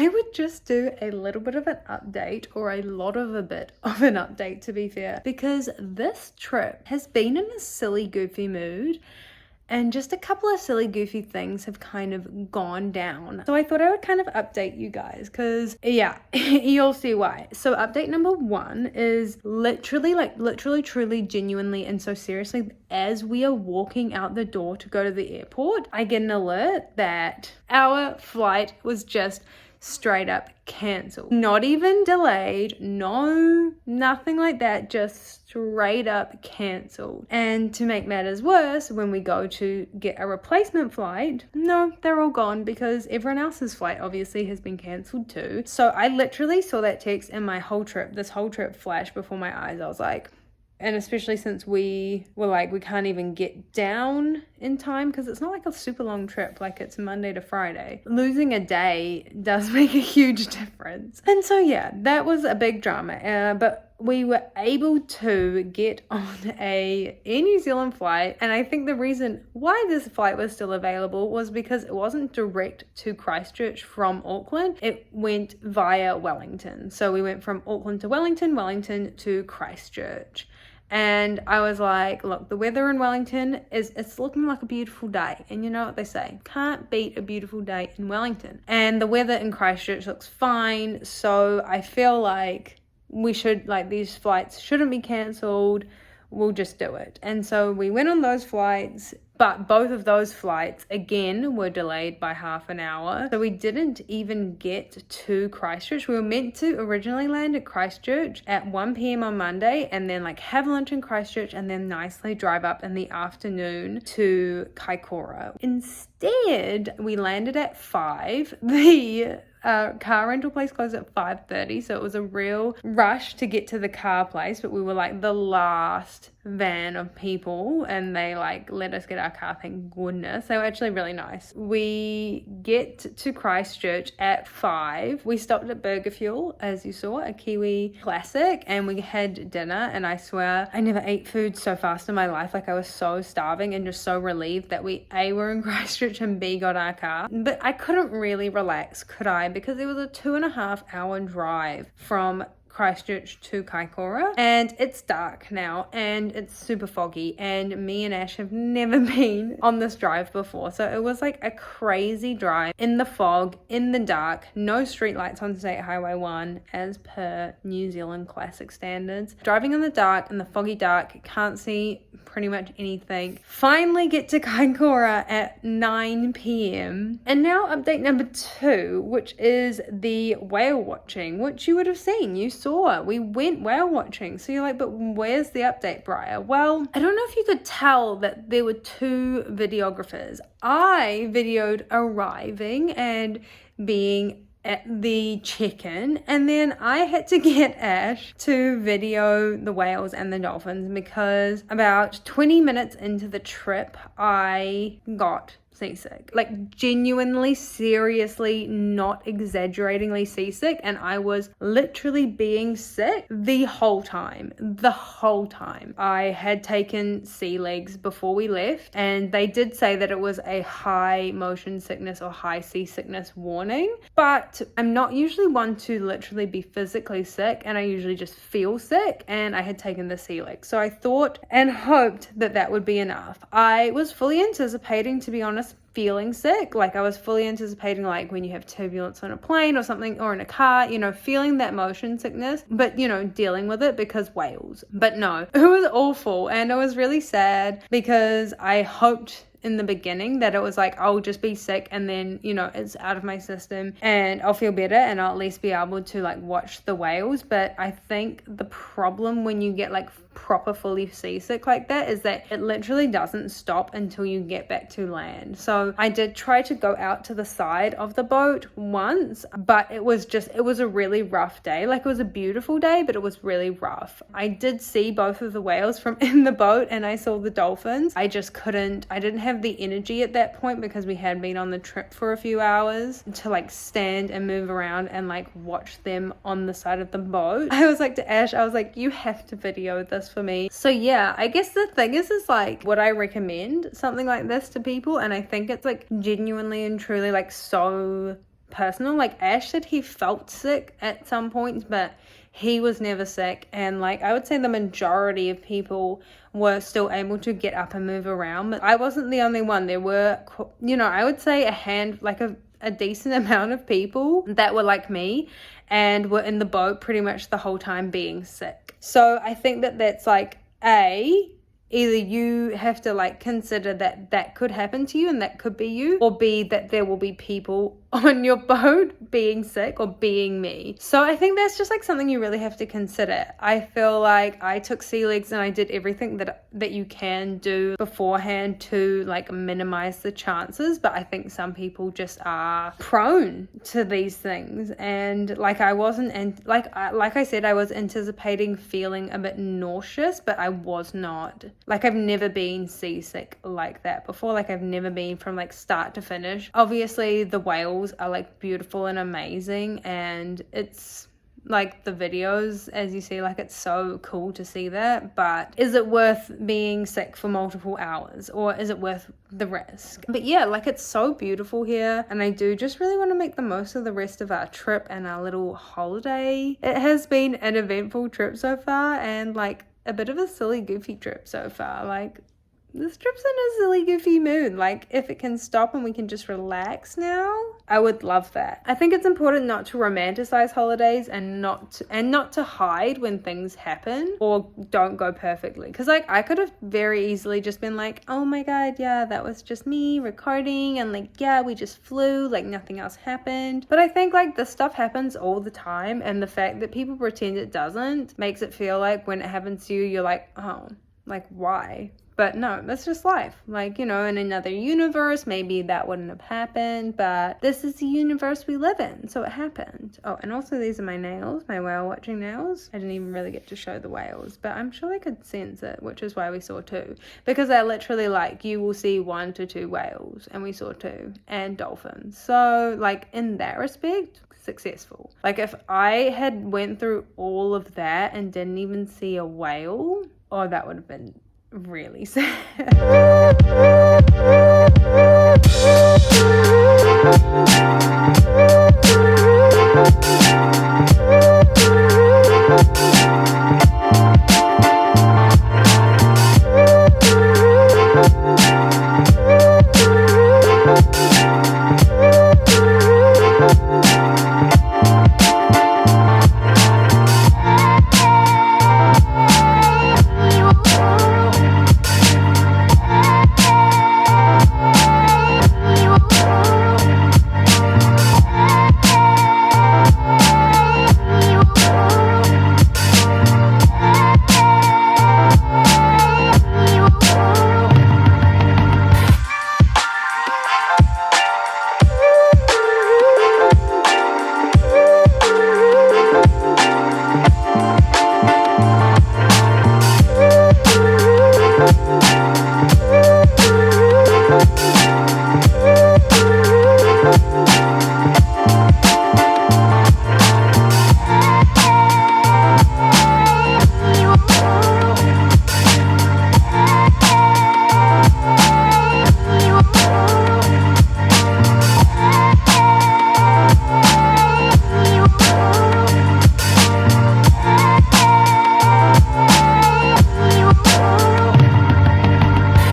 I would just do a little bit of an update, or a lot of a bit of an update to be fair, because this trip has been in a silly goofy mood. And just a couple of silly goofy things have kind of gone down. So I thought I would kind of update you guys because yeah, you'll see why. So update number 1 is literally, truly, genuinely, and so seriously, as we are walking out the door to go to the airport, I get an alert that our flight was just straight up cancelled. Not even delayed, no, nothing like that, just straight up cancelled. And to make matters worse, when we go to get a replacement flight, no, they're all gone because everyone else's flight obviously has been cancelled too. So I literally saw that text and this whole trip flashed before my eyes. I was like, and especially since we were like, we can't even get down in time because it's not like a super long trip, like it's Monday to Friday. Losing a day does make a huge difference. And so yeah, that was a big drama, but we were able to get on a Air New Zealand flight, and I think the reason why this flight was still available was because it wasn't direct to Christchurch from Auckland. It went via Wellington. So we went from Auckland to Wellington, Wellington to Christchurch. And I was like, look, the weather in Wellington it's looking like a beautiful day. And you know what they say, can't beat a beautiful day in Wellington. And the weather in Christchurch looks fine. So I feel like these flights shouldn't be cancelled. We'll just do it. And so we went on those flights, but both of those flights again were delayed by half an hour. So we didn't even get to Christchurch. We were meant to originally land at Christchurch at 1 p.m. on Monday and then have lunch in Christchurch and then nicely drive up in the afternoon to Kaikoura. Instead, we landed at 5. The car rental place closed at 5:30, so it was a real rush to get to the car place, but we were like the last van of people and they let us get our car, thank goodness. They were actually really nice. We get to Christchurch at 5. We stopped at Burger Fuel, as you saw, a Kiwi classic, and we had dinner, and I swear I never ate food so fast in my life. I was so starving and just so relieved that we A, were in Christchurch, and B, got our car. But I couldn't really relax, could I? Because it was a 2.5 hour drive from Christchurch to Kaikoura, and it's dark now and it's super foggy, and me and Ash have never been on this drive before, so it was like a crazy drive in the fog, in the dark, no street lights on State Highway 1 as per New Zealand classic standards. Driving in the dark, in the foggy dark, can't see pretty much anything. Finally get to Kaikoura at 9 p.m. And now update number 2, which is the whale watching, which you would have seen. You saw we went whale watching. So you're like, but where's the update, Briar? Well, I don't know if you could tell that there were 2 videographers. I videoed arriving and being at the check-in, and then I had to get Ash to video the whales and the dolphins because about 20 minutes into the trip I got seasick, genuinely, seriously, not exaggeratingly seasick, and I was literally being sick the whole time. I had taken sea legs before we left, and they did say that it was a high motion sickness or high seasickness warning, but I'm not usually one to literally be physically sick, and I usually just feel sick, and I had taken the sea legs, so I thought and hoped that that would be enough. I was fully anticipating, to be honest, feeling sick. I was fully anticipating when you have turbulence on a plane or something, or in a car, feeling that motion sickness, but dealing with it because whales. But no, it was awful, and it was really sad because I hoped in the beginning that it was I'll just be sick and then it's out of my system and I'll feel better and I'll at least be able to watch the whales. But I think the problem when you get proper fully seasick like that is that it literally doesn't stop until you get back to land. So I did try to go out to the side of the boat once, but it was a really rough day. It was a beautiful day, but it was really rough. I did see both of the whales from in the boat and I saw the dolphins. I didn't have the energy at that point because we had been on the trip for a few hours to stand and move around and watch them on the side of the boat. I was to Ash, I was you have to video this for me. So yeah, I guess the thing is would I recommend something like this to people? And I think it's genuinely and truly so personal. Like Ash said he felt sick at some points, but he was never sick. And like I would say the majority of people were still able to get up and move around, but I wasn't the only one. There were, you know, I would say a decent amount of people that were like me and were in the boat pretty much the whole time being sick. So I think that that's like either you have to like consider that that could happen to you and that could be you, or B, that there will be people on your boat being sick or being me. So I think that's just like something you really have to consider. I feel like I took sea legs and I did everything that you can do beforehand to like minimize the chances, but I think some people just are prone to these things. And like I wasn't, and like I said, I was anticipating feeling a bit nauseous, but I was not. Like I've never been seasick like that before. Like I've never been from like start to finish. Obviously the whales are like beautiful and amazing, and it's like the videos, as you see, like it's so cool to see that, but is it worth being sick for multiple hours, or is it worth the risk? But yeah, like it's so beautiful here, and I do just really want to make the most of the rest of our trip and our little holiday. It has been an eventful trip so far, and like a bit of a silly goofy trip so far. Like this trip's in a silly goofy mood. Like if it can stop and we can just relax now, I would love that. I think it's important not to romanticize holidays and not to hide when things happen or don't go perfectly, because like I could have very easily just been like, oh my god, yeah, that was just me recording, and like yeah, we just flew, like nothing else happened. But I think like this stuff happens all the time, and the fact that people pretend it doesn't makes it feel like when it happens to you, you're like, oh, like why? But no, that's just life. Like, you know, in another universe, maybe that wouldn't have happened, but this is the universe we live in, so it happened. Oh, and also these are my nails, my whale watching nails. I didn't even really get to show the whales, but I'm sure they could sense it, which is why we saw 2. Because I literally, like, you will see 1 to 2 whales, and we saw 2, and dolphins. So, like, in that respect, successful. Like, if I had went through all of that and didn't even see a whale, oh, that would have been really sad.